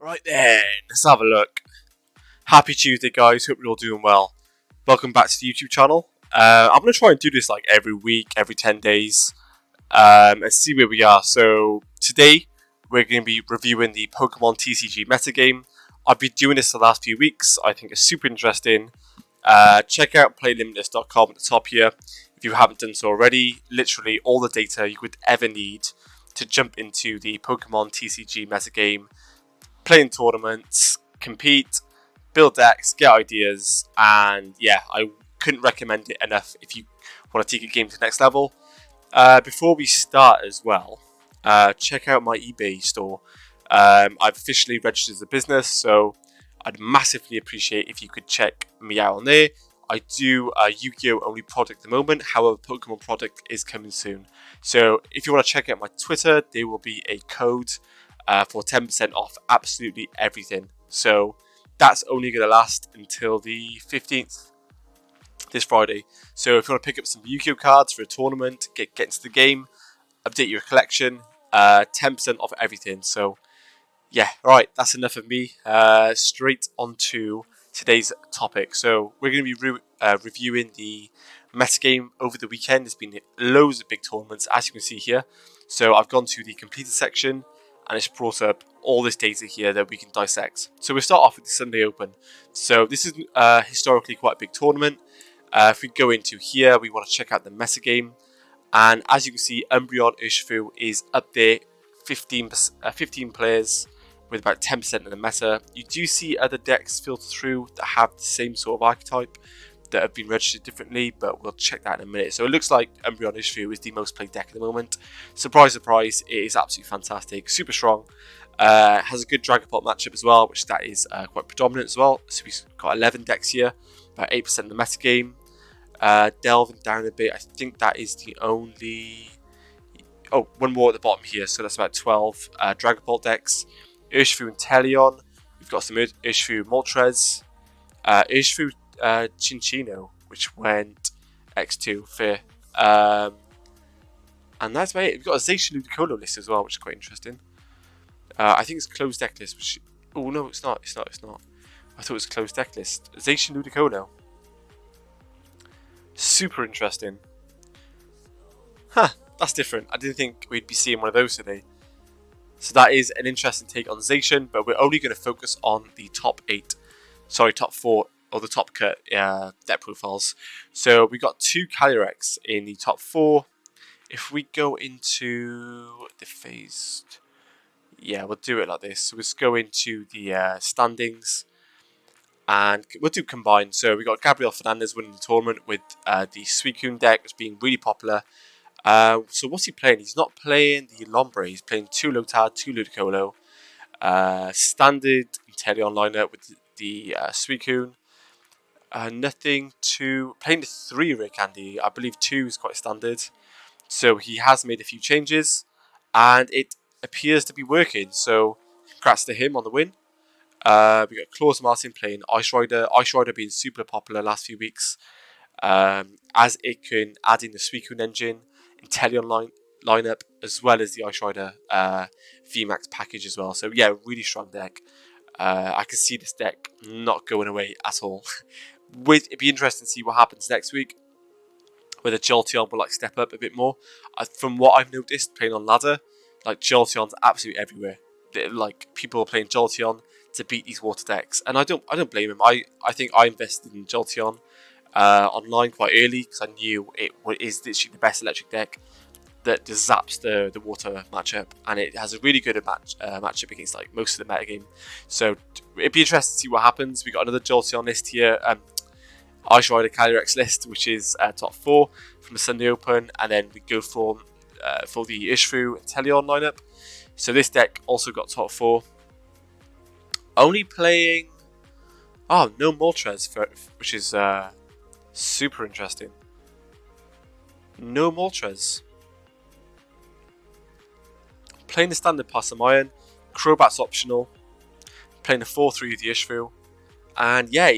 Right then, let's have a look. Happy Tuesday, guys. Hope you're all doing well. Welcome back to the YouTube channel. I'm going to try and do this like every week, every 10 days, and see where we are. So, today, we're going to be reviewing the Pokemon TCG metagame. I've been doing this the last few weeks. I think it's super interesting. Check out playlimitless.com at the top here if you haven't done so already. Literally all the data you could ever need to jump into the Pokemon TCG metagame, play in tournaments, compete, build decks, get ideas, and yeah, I couldn't recommend it enough if you want to take a game to the next level. Before we start as well, check out my eBay store. I've officially registered as a business, so I'd massively appreciate if you could check me out on there. I do a Yu-Gi-Oh! Only product at the moment, however, Pokemon product is coming soon. So if you want to check out my Twitter, there will be a code for 10% off absolutely everything. So that's only going to last until the 15th, this Friday. So if you want to pick up some Yu-Gi-Oh! Cards for a tournament, get into the game, update your collection, 10% off everything. So yeah, right, that's enough of me. Straight on to today's topic. So we're going to be reviewing the metagame over the weekend. There's been loads of big tournaments, as you can see here. So I've gone to the completed section, and it's brought up all this data here that we can dissect. So we'll start off with the Sunday Open. So this is historically quite a big tournament. If we go into here, we want to check out the metagame. And as you can see, Umbreon Urshifu is up there, 15 players with about 10% of the meta. You do see other decks filter through that have the same sort of archetype that have been registered differently, but we'll check that in a minute. So it looks like Umbreon Urshifu is the most played deck at the moment. Surprise, surprise, it is absolutely fantastic, super strong. Has a good Dragapult matchup as well, which that is quite predominant as well. So we've got 11 decks here, about 8% of the metagame. Delving down a bit, I think that is the only... Oh, one more at the bottom here, so that's about 12 Dragapult decks. Urshifu and Teleon. We've got some Urshifu Moltres. Urshifu Chinchino, which went X2 for. And that's about it. We've got a Zacian Ludicolo list as well, which is quite interesting. I think it's closed deck list. Which, oh no, it's not. It's not. I thought it was a closed deck list. Zacian Ludicolo. Super interesting. Huh, that's different. I didn't think we'd be seeing one of those today. So that is an interesting take on Zacian, but we're only going to focus on the top 4, or the top cut deck profiles. So we got 2 Calyrex in the top 4. If we go into the phased, yeah, we'll do it like this. So let's go into the standings, and we'll do combined. So we got Gabriel Fernandez winning the tournament with the Suicune deck, that's being really popular. So what's he playing? He's not playing the Lombre. He's playing 2 Lotad, 2 Ludicolo. Standard Inteleon lineup with the Suicune. Nothing to... Playing the 3 Rare Candy. I believe 2 is quite standard. So he has made a few changes, and it appears to be working. So congrats to him on the win. We got Klaus Martin playing Ice Rider. Ice Rider being super popular last few weeks, as it can add in the Suicune engine, Inteleon lineup, as well as the Ice Rider VMAX package as well. So yeah, really strong deck. I can see this deck not going away at all. It'd be interesting to see what happens next week, whether Jolteon will step up a bit more. From what I've noticed playing on ladder, Jolteon's absolutely everywhere. People are playing Jolteon to beat these water decks, and I don't blame him. I think I invested in Jolteon online quite early because I knew it is literally the best electric deck that just zaps the water matchup, and it has a really good matchup against most of the metagame. So it'd be interesting to see what happens. We got another Jolteon list here, Ice Rider Calyrex list, which is top 4 from the Sunday Open, and then we go for the Urshifu and Teleon lineup. So this deck also got top 4. Only playing no Moltres, which is super interesting. No Moltres. Playing the standard Passamayan, Crobat's optional. Playing the 4-3 with the Urshifu, and yeah,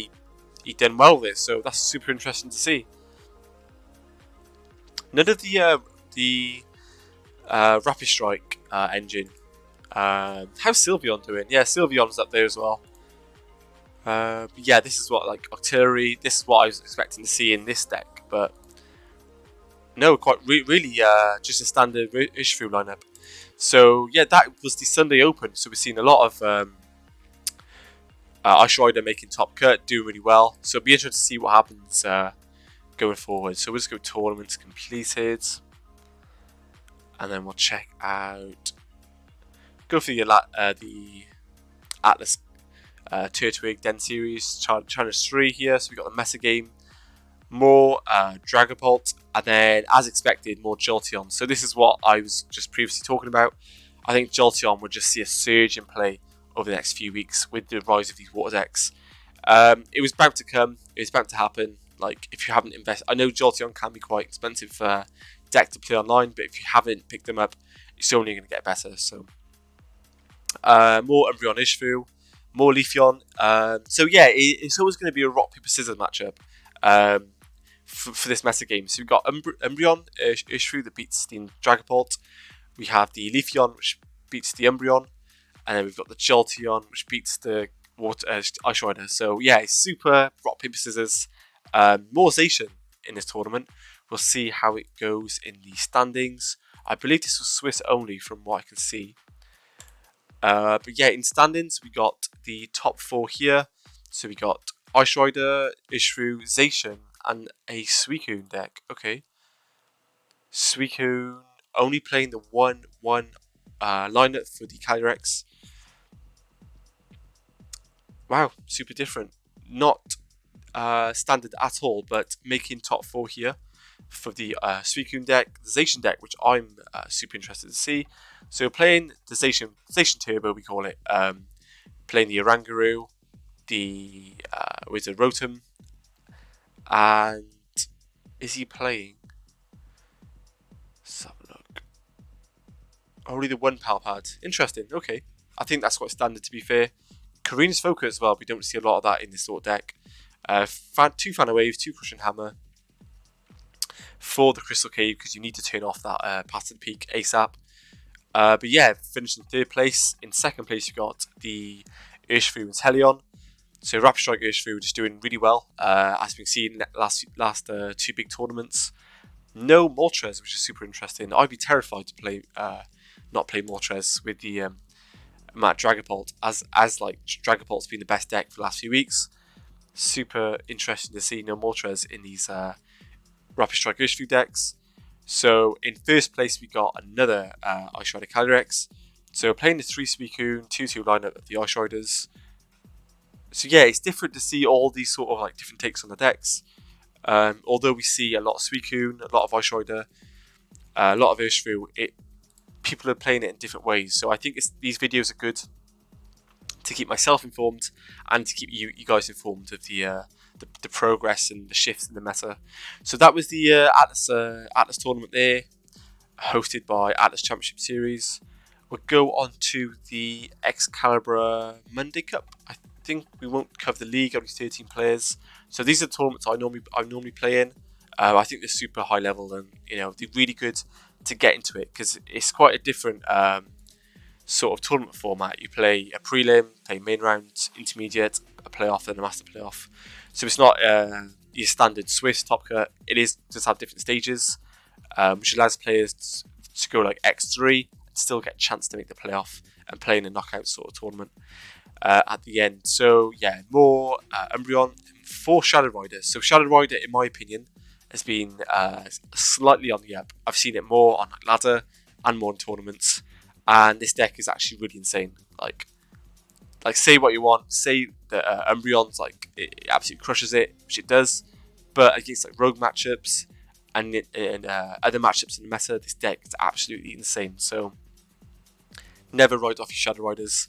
he done well with it. So that's super interesting to see. None of the Rapid Strike engine How's Sylveon doing? Yeah, Sylveon's up there as well. But yeah, this is what, like, Artillery, this is what I was expecting to see in this deck, but no, quite really just a standard Urshifu lineup. So yeah, that was the Sunday Open, so we've seen a lot of Ice Rider making top cut, doing really well, so it'll be interesting to see what happens going forward. So we'll just go tournaments completed, and then we'll check out, go for the Atlas Turtwig Den Series, China 3 here. So we got the Mesa Game, more Dragapult, and then, as expected, more Jolteon. So this is what I was just previously talking about. I think Jolteon would just see a surge in play over the next few weeks with the rise of these water decks. It was bound to come. It was bound to happen. Like, if you haven't invested, I know Jolteon can be quite expensive deck to play online, but if you haven't picked them up, it's only going to get better. So more Umbreon Urshifu, more Leafeon. So yeah, it's always going to be a rock paper scissors matchup for this meta game. So we've got Umbreon Urshifu that beats the Dragapult. We have the Leafeon, which beats the Umbreon, and then we've got the Jolteon, which beats the Ice Rider. So yeah, it's super rock paper scissors. More Zacian in this tournament. We'll see how it goes in the standings. I believe this was Swiss only from what I can see. But yeah, in standings, we got the top 4 here. So we got Ice Rider, Urshifu, Zacian, and a Suicune deck. Okay. Suicune only playing the 1-1 lineup for the Calyrex. Wow, super different. Not standard at all, but making top 4 here for the Suicune deck, the Zacian deck, which I'm super interested to see. So we're playing the Zacian Turbo, we call it. Playing the Oranguru, with the Rotom, and is he playing? Let's have a look. Only the 1 Palpad. Interesting. Okay, I think that's quite standard, to be fair. Karuuda's Focus as well. We don't see a lot of that in this sort of deck. 2 Fana Waves, 2 Crushing Hammer for the Crystal Cave, because you need to turn off that Path to the Peak ASAP. But yeah, finished in 3rd place. In 2nd place, you got the Urshifu and Teleon. So Rapid Strike Urshifu just doing really well, as we've seen in the last 2 big tournaments. No Moltres, which is super interesting. I'd be terrified to play not play Moltres with the Matt Dragapult, as like Dragapult's been the best deck for the last few weeks. Super interesting to see no Moltres in these Rapid Strike Urshifu decks. So in 1st place, we got another Ice Rider Calyrex. So playing the 3 Suicune 2-2 lineup of the Ice Riders. So yeah, it's different to see all these sort of like different takes on the decks. Although we see a lot of Suicune, a lot of Ice Rider, a lot of Urshifu, people are playing it in different ways. So I think these videos are good to keep myself informed and to keep you guys informed of the progress and the shifts in the meta. So that was the Atlas tournament there, hosted by Atlas Championship Series. We'll go on to the Excalibur Monday Cup. I think we won't cover the league, only 13 players. So these are the tournaments I normally play in. I think they're super high level, and they're really good to get into it, because it's quite a different sort of tournament format. You play a prelim, play main round, intermediate, a playoff, and a master playoff. So it's not your standard Swiss top cut. It is just have different stages, which allows players to go like X3 and still get a chance to make the playoff and play in a knockout sort of tournament at the end. So yeah, more Umbreon for Shadow Rider. So Shadow Rider, in my opinion, has been slightly on the up. I've seen it more on ladder and more in tournaments, and this deck is actually really insane. Like say what you want, say that Umbreon's like it absolutely crushes it, which it does, but against like rogue matchups and other matchups in the meta, this deck is absolutely insane. So never write off your Shadow Riders.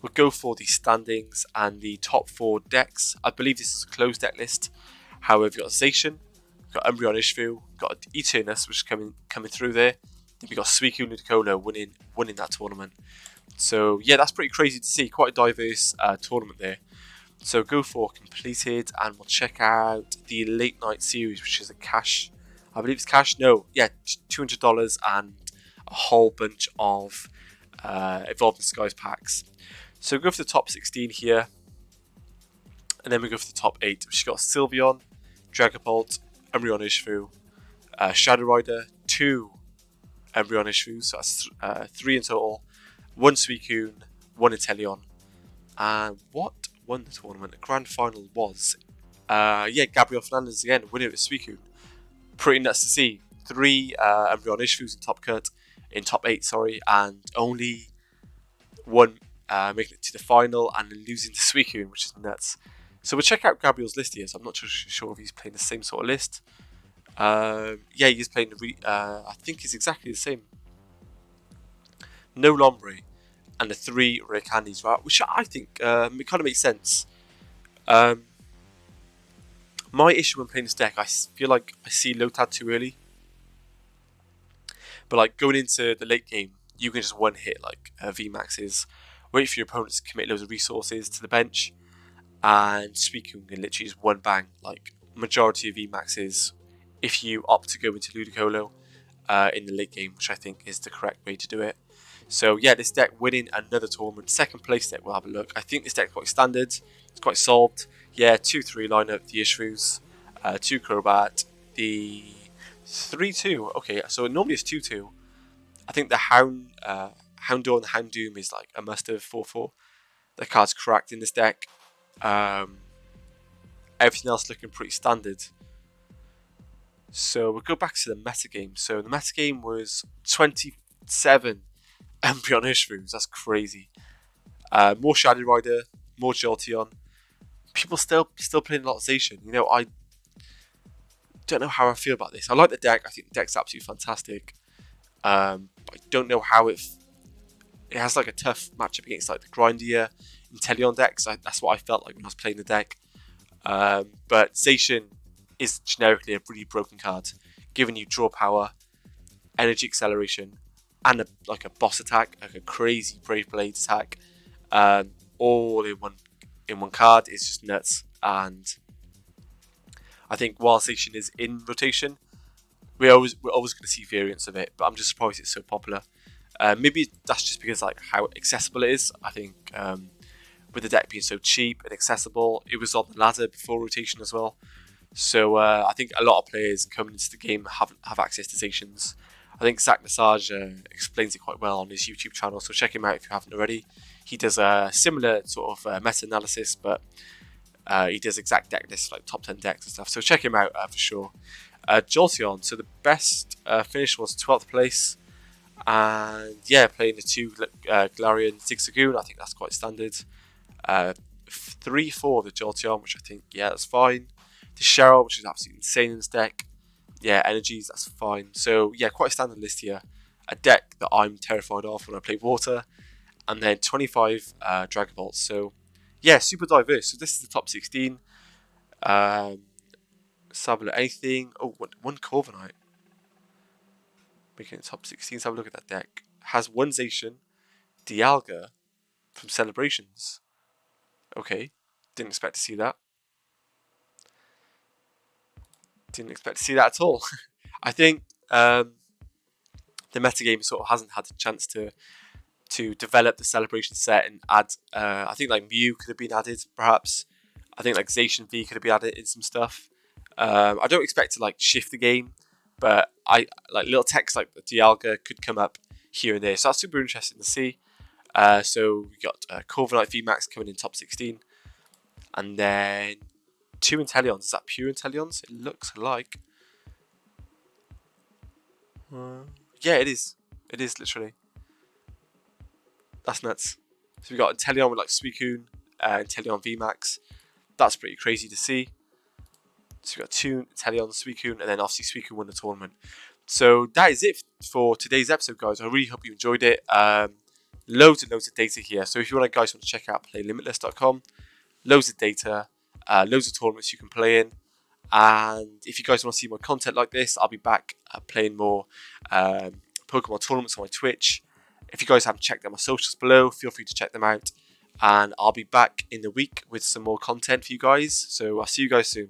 We'll go for the standings and the top 4 decks. I believe this is a closed deck list. However, we've got Zacian, we've got Umbreon Urshifu, we've got Eternus, which is coming through there. Then we've got Suicune Ludicolo winning that tournament. So yeah, that's pretty crazy to see. Quite a diverse tournament there. So go for completed, and we'll check out the late night series, which is a cash. I believe it's cash. No, yeah, $200 and a whole bunch of Evolving Skies packs. So we go for the top 16 here, and then we go for the top 8, which got Sylveon, Dragapult, Umbreon Urshifu, Shadow Rider, 2 Umbreon Urshifu, so that's 3 in total, 1 Suicune, 1 Inteleon. And what won the tournament? The grand final was, Gabriel Fernandez again, winning with Suicune. Pretty nuts to see. 3 Umbreon Urshifus in top 8, and only 1 making it to the final and losing to Suicune, which is nuts. So we'll check out Gabriel's list here. So I'm not sure if he's playing the same sort of list. He's playing I think he's exactly the same. No Lombre and the 3 rare candies, right? Which I think it kind of makes sense. My issue when playing this deck, I feel like I see Lotad too early. But like going into the late game, you can just one hit like VMAXs, wait for your opponents to commit loads of resources to the bench, and Suicune can literally just one bang like majority of VMAXs if you opt to go into Ludicolo in the late game, which I think is the correct way to do it. So yeah, this deck winning another tournament, second place deck. We'll have a look. I think this deck's quite standard. It's quite solved. Yeah, 2-3 lineup, the Urshifu's, 2 Crobat, the 3-2. Okay, so normally it's 2-2. I think the Houndour and the Houndoom is like a must-have 4-4. The card's cracked in this deck. Everything else looking pretty standard. So we'll go back to the metagame. So the metagame was 27 Umbreon Urshifus. That's crazy. More Shadow Rider, more Jolteon. People still playing a lot of Zacian. You know, I don't know how I feel about this. I like the deck. I think the deck's absolutely fantastic. I don't know how it has like a tough matchup against like the grindier Inteleon decks. That's what I felt like when I was playing the deck. But Zacian is generically a really broken card, giving you draw power, energy acceleration, and a boss attack, like a crazy Brave Blade attack, all in one card. It's just nuts. And I think while Zacian is in rotation, we're always going to see variants of it. But I'm just surprised it's so popular. Maybe that's just because like how accessible it is. I think with the deck being so cheap and accessible, it was on the ladder before rotation as well. So I think a lot of players coming into the game have access to Zacians. I think Zach Massage explains it quite well on his YouTube channel, so check him out if you haven't already. He does a similar sort of meta-analysis, but he does exact deck lists, like top 10 decks and stuff, so check him out for sure. Jolteon, so the best finish was 12th place, and yeah, playing the 2 Galarian Zigzagoon, I think that's quite standard. 3-4 the Jolteon, which I think, yeah, that's fine. The Cheryl, which is absolutely insane in this deck. Yeah, energies, that's fine. So yeah, quite a standard list here. A deck that I'm terrified of when I play water. And then 25 Dragon Balls. So yeah, super diverse. So this is the top 16. Let's have a look. Anything? Oh, one Corviknight. Making it top 16. Let's have a look at that deck. Has 1 Zacian, Dialga from Celebrations. Okay, didn't expect to see that. Didn't expect to see that at all. I think the metagame sort of hasn't had a chance to develop the Celebration set and add. I think like Mew could have been added, perhaps. I think like Zacian V could have been added in some stuff. I don't expect to like shift the game, but I like little text like the Dialga could come up here and there. So that's super interesting to see. So we got Corviknight VMAX coming in top 16, and then 2 Inteleons. Is that pure Inteleons? It looks like. Yeah, it is. It is literally. That's nuts. So we got Inteleon with like Suicune, Inteleon VMAX. That's pretty crazy to see. So we got 2 Inteleon, Suicune, and then obviously Suicune won the tournament. So that is it for today's episode, guys. I really hope you enjoyed it. Loads and loads of data here. So if you guys want to check out playlimitless.com, loads of data, loads of tournaments you can play in. And if you guys want to see more content like this, I'll be back playing more Pokemon tournaments on my Twitch. If you guys haven't checked out my socials below, feel free to check them out. And I'll be back in the week with some more content for you guys. So I'll see you guys soon.